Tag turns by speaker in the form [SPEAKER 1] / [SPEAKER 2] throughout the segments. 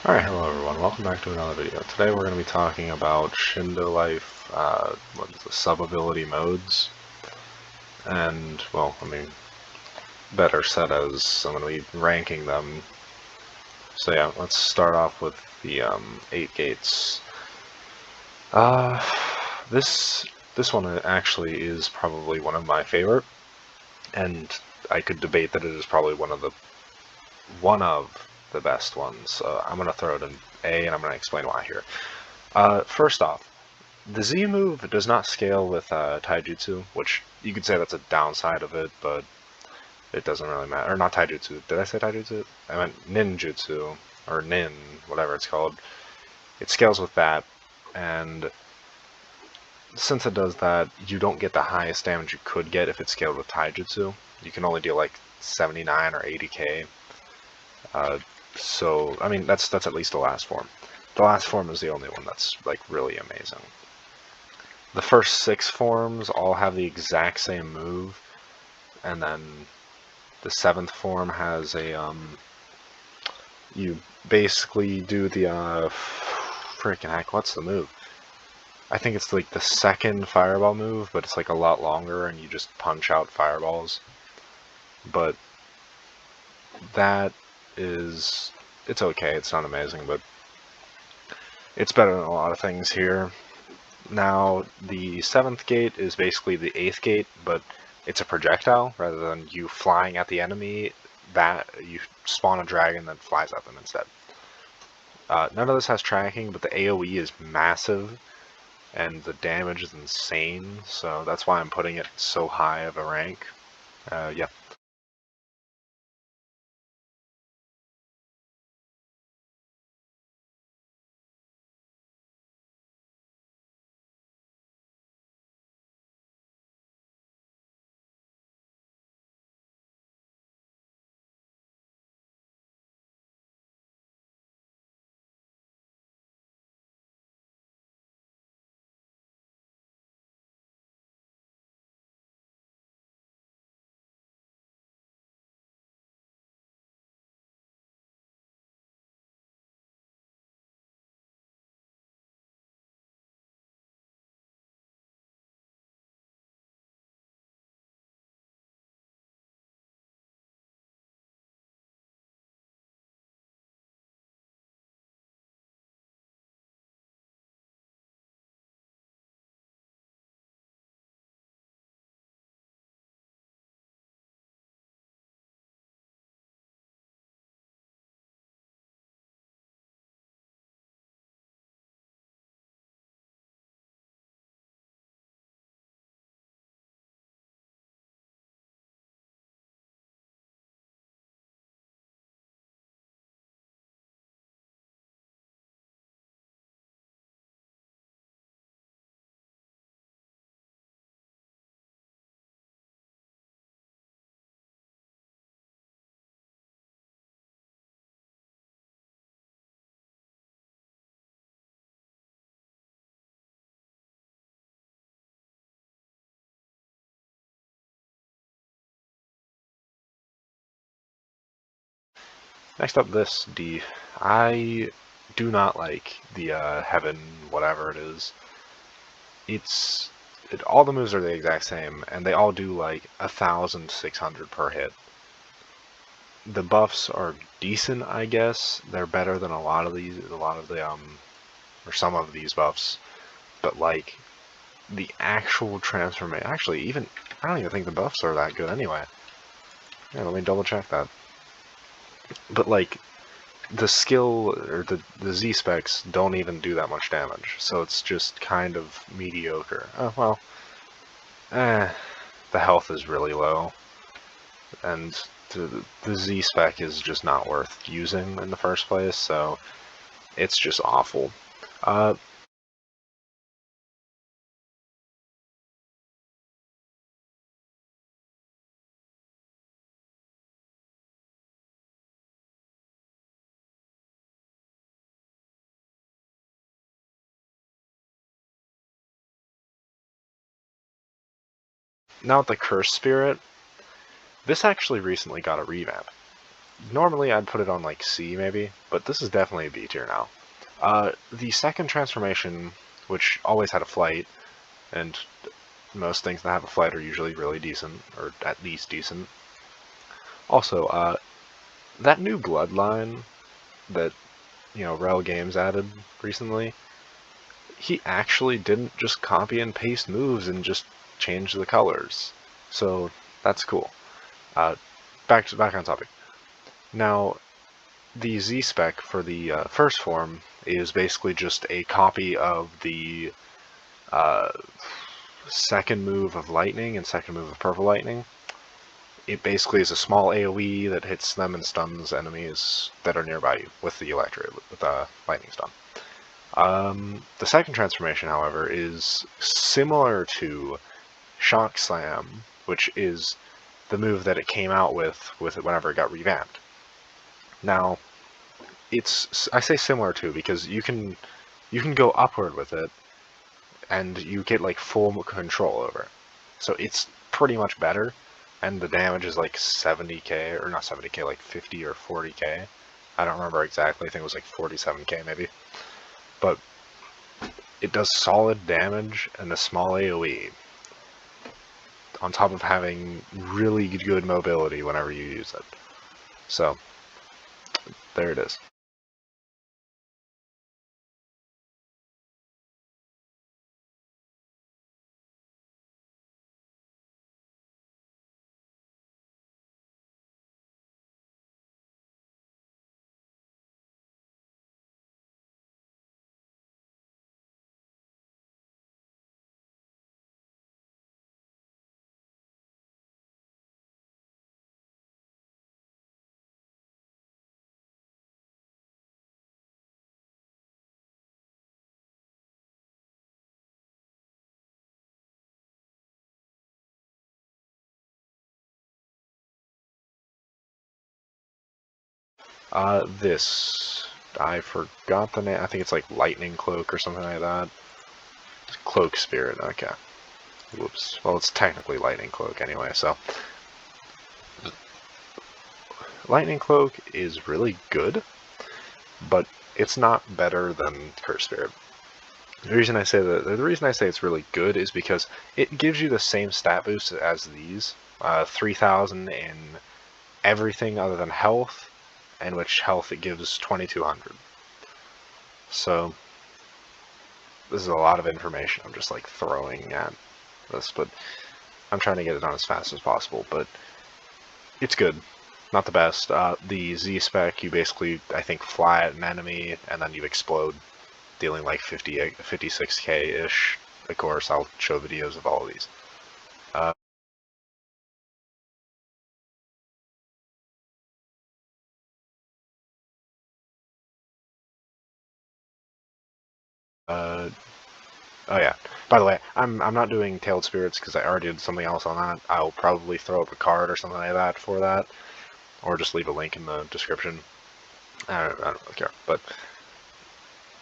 [SPEAKER 1] Alright, hello everyone, welcome back to another video. Today we're going to be talking about Shindo Life, what is the sub-ability modes, and, well, I mean, better set as I'm going to be ranking them. So yeah, let's start off with the 8 gates. This one actually is probably one of my favorite, and I could debate that it is probably one of the best ones. I'm going to throw it in A, and I'm going to explain why here. First off, the Z move does not scale with Taijutsu, which you could say that's a downside of it, but it doesn't really matter. Or not Taijutsu. Did I say Taijutsu? I meant Ninjutsu, or Nin, whatever it's called. It scales with that, and since it does that, you don't get the highest damage you could get if it's scaled with Taijutsu. You can only deal like 79 or 80k. So, I mean, that's at least the last form. The last form is the only one that's like really amazing. The first 6 forms all have the exact same move, and then the 7th form has a you basically do the freaking heck, what's the move? I think it's like the second fireball move, but it's like a lot longer, and you just punch out fireballs. But that is, it's okay. It's not amazing, but it's better than a lot of things here. Now, the 7th gate is basically the 8th gate, but it's a projectile rather than you flying at the enemy. That you spawn a dragon that flies at them instead. None of this has tracking, but the AoE is massive and the damage is insane, so that's why I'm putting it so high of a rank. Yep. Next up, this D. I do not like the Heaven, whatever it is. All the moves are the exact same, and they all do like 1,600 per hit. The buffs are decent, I guess. They're better than a lot of the or some of these buffs, but like the actual transformation. Actually, even I don't even think the buffs are that good anyway. Yeah, let me double check that. But like the skill or the Z specs don't even do that much damage, so it's just kind of mediocre. Oh well, the health is really low, and the Z spec is just not worth using in the first place, so it's just awful. Now with the Curse Spirit, this actually recently got a revamp. Normally I'd put it on like C maybe, but this is definitely a B tier now. The second transformation, which always had a flight, and most things that have a flight are usually really decent, or at least decent. Also, that new bloodline that, Rel Games added recently, he actually didn't just copy and paste moves and just change the colors. So that's cool. Back on topic. Now, the Z spec for the first form is basically just a copy of the second move of lightning and second move of purple lightning. It basically is a small AoE that hits them and stuns enemies that are nearby you with the lightning stun. The second transformation, however, is similar to Shock Slam, which is the move that it came out with it whenever it got revamped. Now, I say similar to because you can go upward with it, and you get like full control over it. So it's pretty much better, and the damage is like 70k, or not 70k, like 50 or 40k. I don't remember exactly. I think it was like 47k maybe. But it does solid damage and a small AoE, on top of having really good mobility whenever you use it. So, there it is. I forgot the name. I think it's like Lightning Cloak or something like that. Cloak Spirit, okay. Whoops. Well, it's technically Lightning Cloak anyway, so. Lightning Cloak is really good, but it's not better than Curse Spirit. The reason I say it's really good is because it gives you the same stat boost as these, 3,000 in everything other than health, in which health it gives 2,200. So this is a lot of information I'm just like throwing at this, but I'm trying to get it done as fast as possible. But it's good, not the best. The Z spec, you basically, I think, fly at an enemy and then you explode, dealing like 56k-ish. Of course, I'll show videos of all of these. Oh yeah. By the way, I'm not doing Tailed Spirits because I already did something else on that. I'll probably throw up a card or something like that for that, or just leave a link in the description. I don't really care, but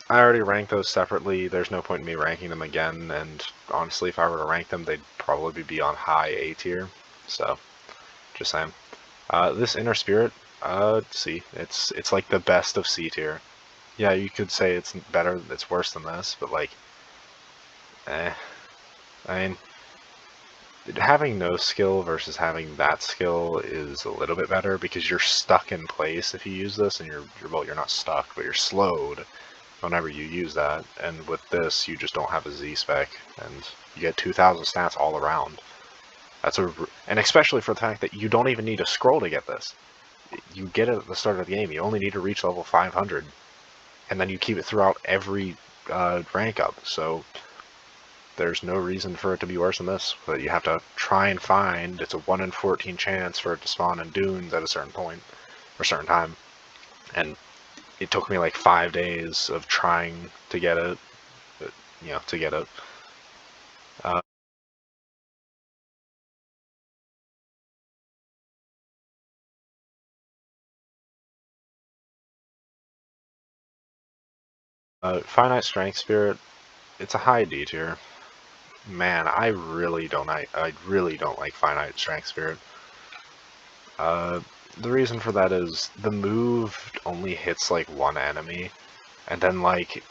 [SPEAKER 1] I already ranked those separately. There's no point in me ranking them again, and honestly, if I were to rank them, they'd probably be on high A tier. So, just saying. This Inner Spirit, C. It's like the best of C tier. Yeah, you could say it's better, it's worse than this, but like, I mean, having no skill versus having that skill is a little bit better because you're stuck in place if you use this, and you're not stuck, but you're slowed whenever you use that. And with this, you just don't have a Z spec, and you get 2,000 stats all around. And especially for the fact that you don't even need a scroll to get this. You get it at the start of the game. You only need to reach level 500, and then you keep it throughout every rank up. So there's no reason for it to be worse than this, but you have to try and find. It's a 1 in 14 chance for it to spawn in dunes at a certain point, or a certain time. And it took me like 5 days of trying to get it, to get it. Finite Strength Spirit, it's a high D tier. Man, I really don't like Finite Strength Spirit. the reason for that is the move only hits like one enemy, and then like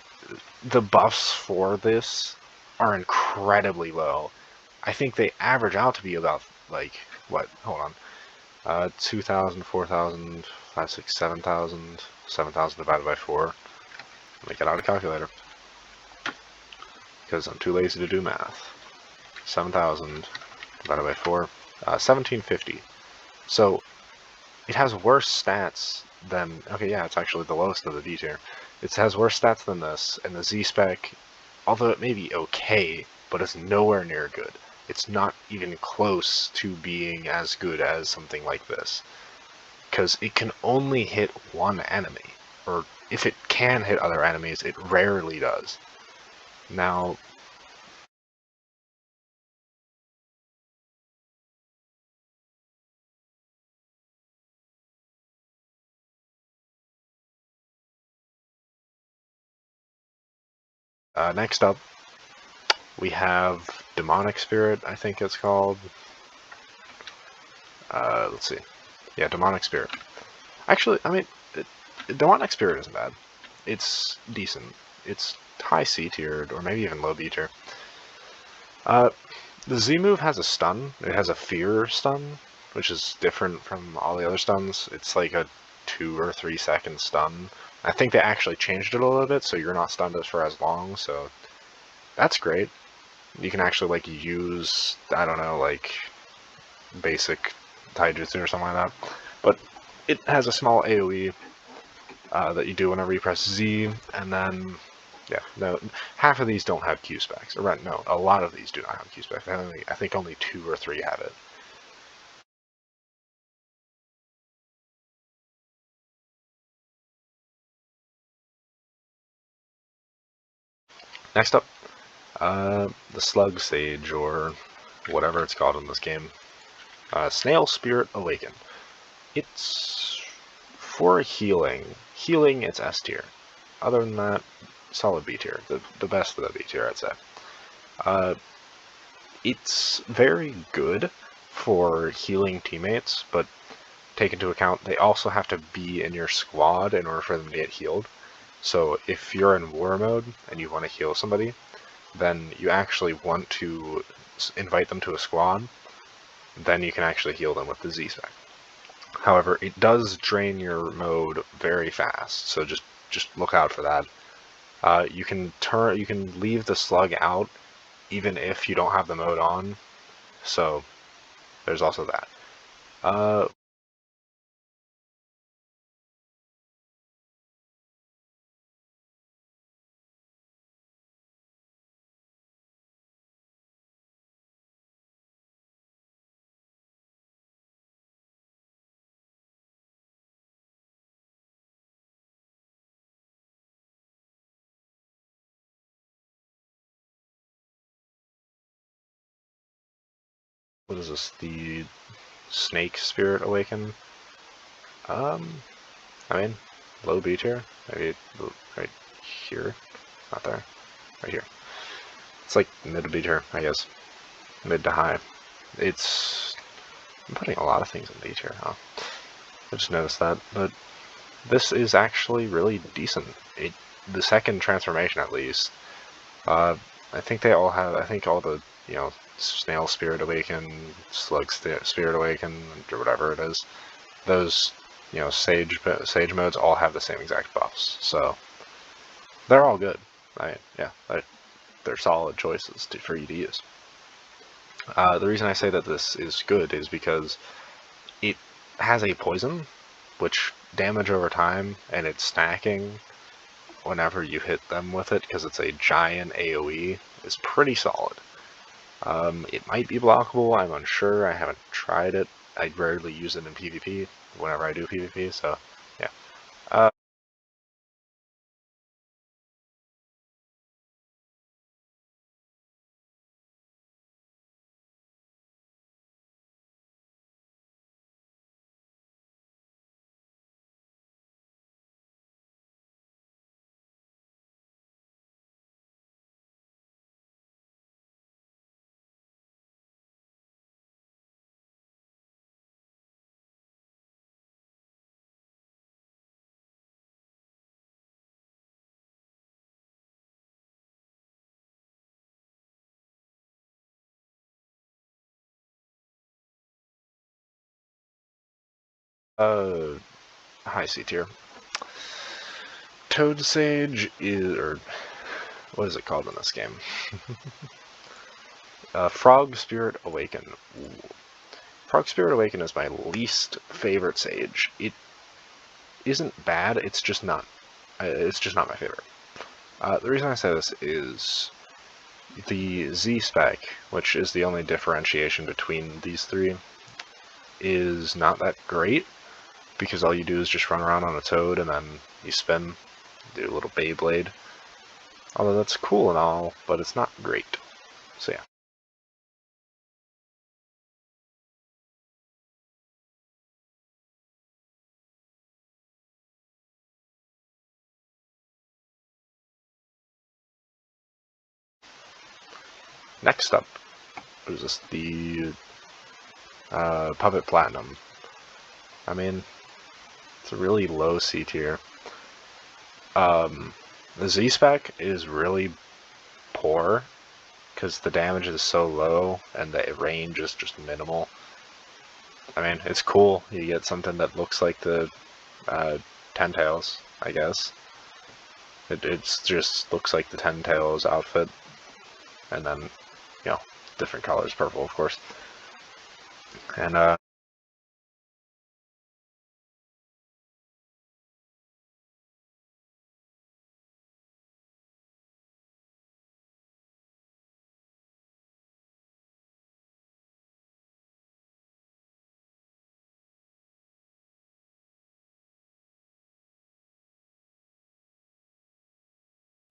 [SPEAKER 1] the buffs for this are incredibly low. I think they average out to be about like what? Hold on. 2,000, 4,000, 5, 6, 7,000, 7,000 divided by 4. Let me get out a calculator because I'm too lazy to do math. 7,000 divided by 4, 1,750. So it has worse stats than. Okay, yeah, it's actually the lowest of the D tier. It has worse stats than this, and the Z spec, although it may be okay, but it's nowhere near good. It's not even close to being as good as something like this. Because it can only hit one enemy. Or if it can hit other enemies, it rarely does. Now, next up, we have Demonic Spirit, I think it's called. Let's see. Yeah, Demonic Spirit. Actually, I mean, Demonic Spirit isn't bad. It's decent. It's high C tiered, or maybe even low B tier. The Z move has a stun. It has a fear stun, which is different from all the other stuns. It's like a 2 or 3 second stun. I think they actually changed it a little bit, so you're not stunned for as long, so that's great. You can actually, like, use, I don't know, like, basic taijutsu or something like that. But it has a small AoE that you do whenever you press Z, and then, yeah, no, half of these don't have Q specs. Or, no, a lot of these do not have Q specs. I think only 2 or 3 have it. Next up, the Slug Sage, or whatever it's called in this game. Snail Spirit Awaken. It's for healing. Healing, it's S tier. Other than that, solid B tier. The best of the B tier, I'd say. It's very good for healing teammates, but take into account they also have to be in your squad in order for them to get healed. So if you're in war mode and you want to heal somebody, then you actually want to invite them to a squad, then you can actually heal them with the Z spec. However, it does drain your mode very fast, so just look out for that. You can leave the slug out even if you don't have the mode on, so there's also that. What is this? The Snake Spirit Awaken? I mean, low B tier, maybe right here, not there, right here. It's like mid B tier, I guess, mid to high. I'm putting a lot of things in B tier, huh? I just noticed that, but this is actually really decent. The second transformation, at least. I think they all have. I think all the Snail Spirit Awaken, Slug Spirit Awaken, or whatever it is. Those Sage modes all have the same exact buffs, so they're all good. Yeah, they're solid choices for you to use. The reason I say that this is good is because it has a poison, which damage over time, and it's stacking whenever you hit them with it, because it's a giant AoE, is pretty solid. It might be blockable, I'm unsure, I haven't tried it. I rarely use it in PvP, whenever I do PvP, so yeah. High C tier. Toad Sage is, or what is it called in this game? Frog Spirit Awaken. Ooh. Frog Spirit Awaken is my least favorite Sage. It isn't bad. It's just not. It's just not my favorite. The reason I say this is the Z spec, which is the only differentiation between these three, is not that great because all you do is just run around on a toad and then you spin, do a little Beyblade. Although that's cool and all, but it's not great. So yeah. Next up, what is this? The Puppet Platinum. I mean, it's a really low C tier. The Z spec is really poor because the damage is so low and the range is just minimal. I mean, it's cool. You get something that looks like the Ten Tails, I guess. It just looks like the Ten Tails outfit, and then, you know, different colors, purple, of course. And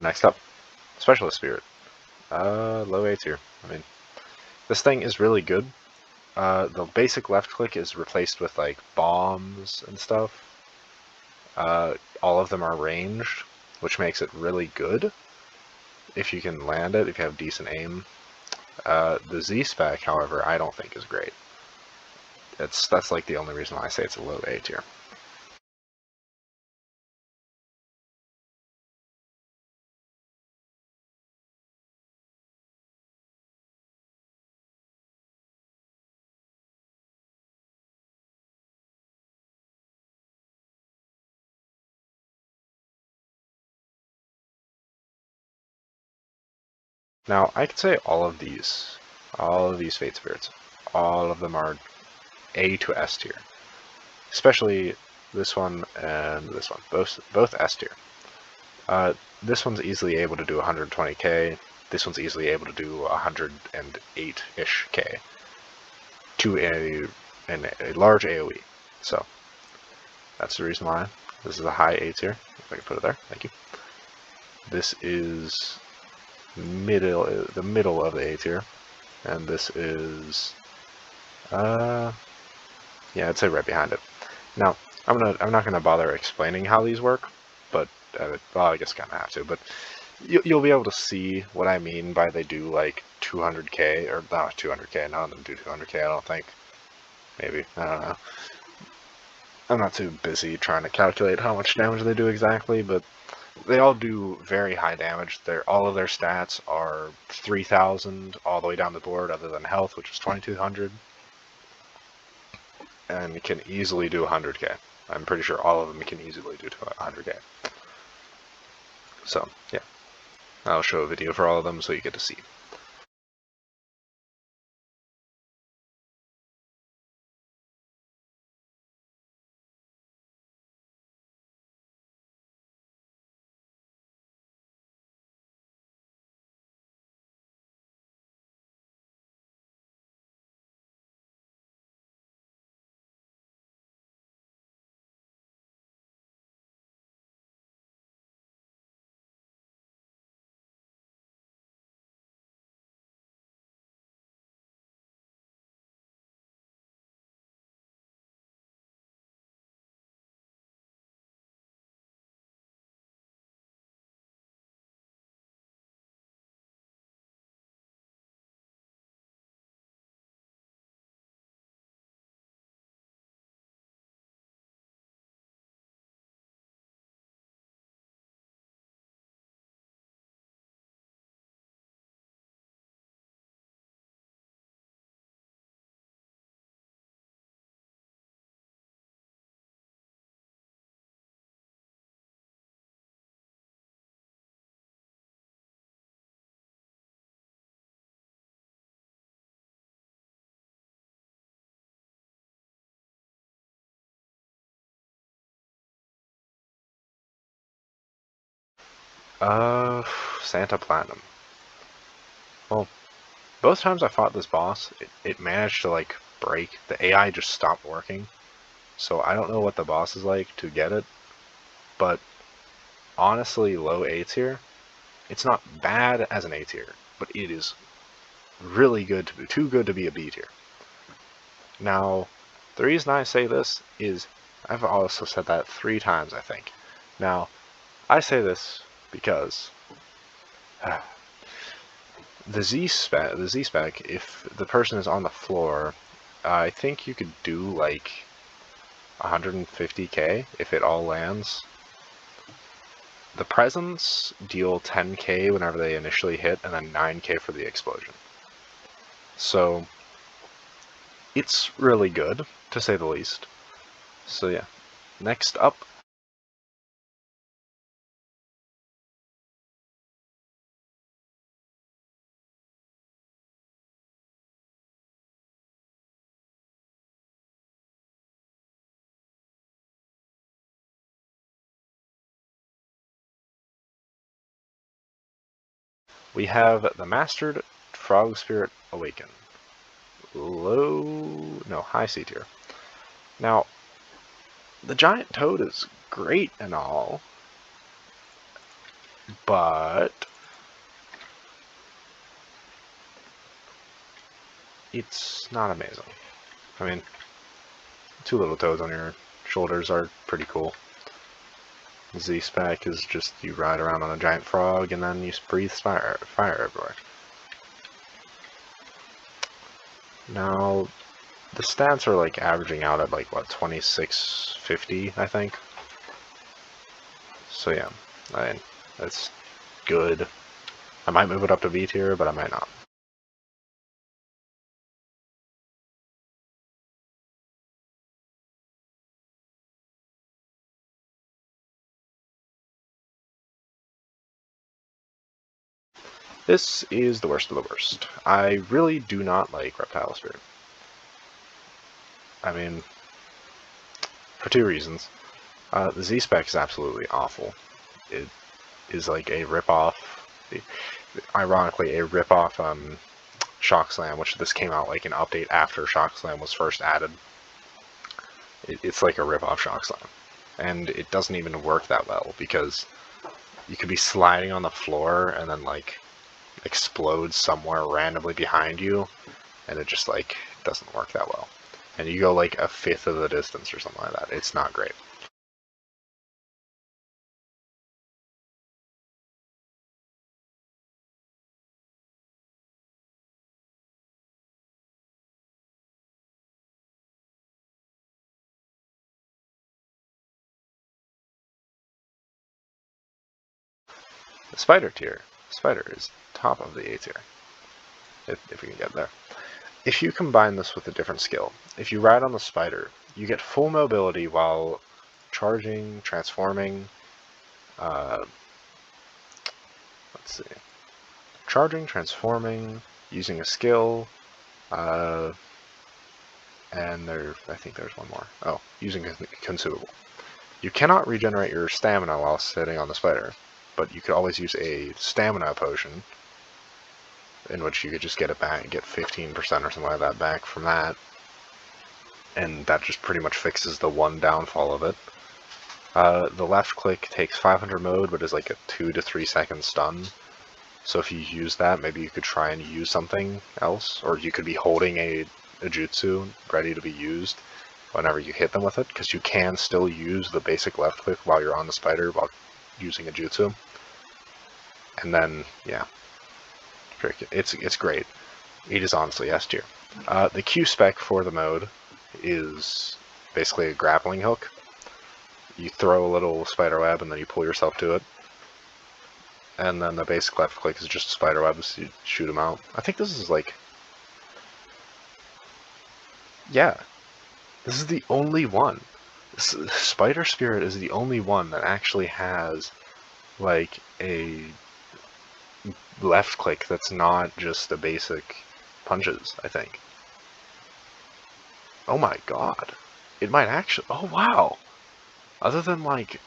[SPEAKER 1] next up, Specialist Spirit. Low A tier. I mean, this thing is really good. The basic left click is replaced with like bombs and stuff. All of them are ranged, which makes it really good if you can land it, if you have decent aim. The Z spec, however, I don't think is great. That's like the only reason why I say it's a low A tier. Now, I could say all of these Fate Spirits, all of them are A to S tier. Especially this one and this one, both S tier. This one's easily able to do 120k. This one's easily able to do 108-ish k to a large AoE. So that's the reason why this is a high A tier. If I can put it there, thank you. This is the middle of the A tier, and this is yeah, I'd say right behind it. Now I'm not gonna bother explaining how these work, but well, I guess kind of have to. But you'll be able to see what I mean by they do like 200k or not 200k. None of them do 200k. I don't think. Maybe, I don't know. I'm not too busy trying to calculate how much damage they do exactly, but they all do very high damage. All of their stats are 3,000 all the way down the board, other than health, which is 2,200, and can easily do 100k. I'm pretty sure all of them can easily do 100k. So yeah, I'll show a video for all of them so you get to see. Santa Platinum. Well, both times I fought this boss, it managed to, like, break. The AI just stopped working. So I don't know what the boss is like to get it, but honestly, low A tier. It's not bad as an A tier, but it is really good to be, too good to be a B tier. Now, the reason I say this is I've also said that 3 times, I think. Now, I say this because the Z spec, if the person is on the floor, I think you could do like 150k if it all lands. The presents deal 10k whenever they initially hit, and then 9k for the explosion. So it's really good, to say the least. So yeah. Next up, we have the Mastered Frog Spirit Awaken. High C tier. Now, the giant toad is great and all, but it's not amazing. I mean, 2 little toads on your shoulders are pretty cool. Z-Spec is just you ride around on a giant frog and then you breathe fire everywhere. Now, the stats are like averaging out at like, what, 2650, I think? So yeah, I mean, that's good. I might move it up to B tier, but I might not. This is the worst of the worst. I really do not like Reptile Spirit. I mean, for 2 reasons. The Z-Spec is absolutely awful. It is like a rip-off, ironically, a rip-off Shock Slam, which this came out like an update after Shock Slam was first added. It's like a rip-off Shock Slam. And it doesn't even work that well, because you could be sliding on the floor and then like explodes somewhere randomly behind you, and it just like doesn't work that well. And you go like 1/5 of the distance or something like that. It's not great. The Spider tier. Spider is top of the A tier, if we can get there. If you combine this with a different skill, if you ride on the Spider, you get full mobility while charging, transforming, let's see, charging, transforming, using a skill, and I think there's one more. Oh, using a consumable. You cannot regenerate your stamina while sitting on the Spider, but you could always use a stamina potion, in which you could just get it back, get 15% or something like that back from that, and that just pretty much fixes the one downfall of it. The left click takes 500 mode, but is like a 2 to 3 second stun. So if you use that, maybe you could try and use something else, or you could be holding a jutsu ready to be used whenever you hit them with it, because you can still use the basic left click while you're on the Spider while using a jutsu. And then, yeah, it's great. It is honestly S tier. The Q spec for the mode is basically a grappling hook. You throw a little spider web and then you pull yourself to it. And then the basic left click is just spider webs, so you shoot them out. I think this is like... Yeah. This is the only one. Spider Spirit is the only one that actually has, like, a left click that's not just the basic punches, I think. Oh my god. It might actually... Oh wow! Other than, like,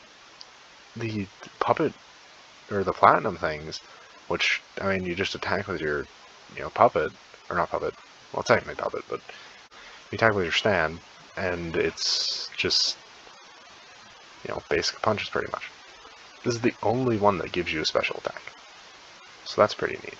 [SPEAKER 1] the puppet or the platinum things, which, I mean, you just attack with your, puppet, or not puppet, well, technically puppet, but you attack with your stand, and it's just, basic punches pretty much. This is the only one that gives you a special attack, so that's pretty neat.